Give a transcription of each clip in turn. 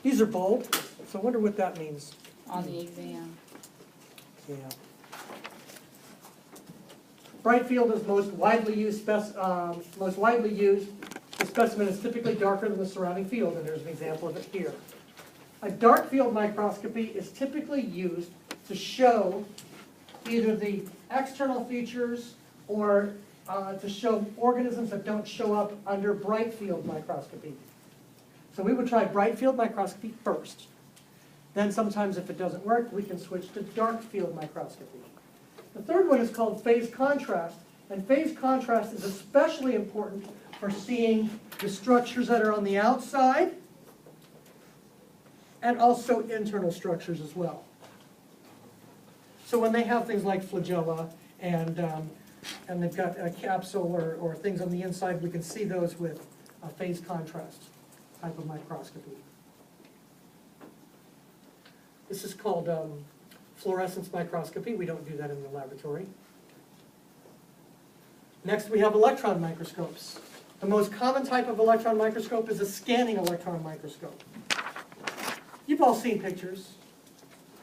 These are bold, so I wonder what that means. On the exam. Yeah. Bright field is most widely used. The specimen is typically darker than the surrounding field, and there's an example of it here. A dark field microscopy is typically used to show either the external features or to show organisms that don't show up under bright field microscopy. So we would try bright field microscopy first. Then sometimes if it doesn't work, we can switch to dark field microscopy. The third one is called phase contrast, and phase contrast is especially important for seeing the structures that are on the outside and also internal structures as well. So when they have things like flagella and they've got a capsule or things on the inside, we can see those with a phase contrast type of microscopy. This is called fluorescence microscopy. We don't do that in the laboratory. Next, we have electron microscopes. The most common type of electron microscope is a scanning electron microscope. You've all seen pictures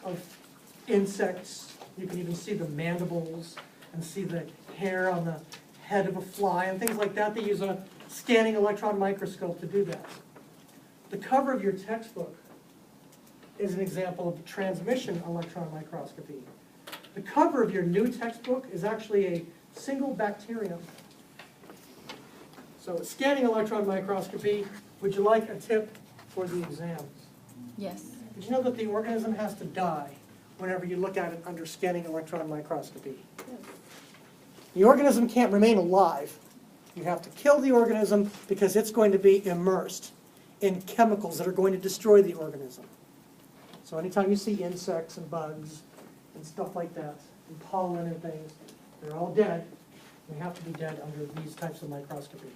of insects. You can even see the mandibles and see the hair on the head of a fly and things like that. They use a scanning electron microscope to do that. The cover of your textbook is an example of transmission electron microscopy. The cover of your new textbook is actually a single bacterium. So scanning electron microscopy, would you like a tip for the exams? Yes. Did you know that the organism has to die whenever you look at it under scanning electron microscopy? The organism can't remain alive. You have to kill the organism because it's going to be immersed in chemicals that are going to destroy the organism. So anytime you see insects and bugs and stuff like that, and pollen and things, they're all dead. They have to be dead under these types of microscopy.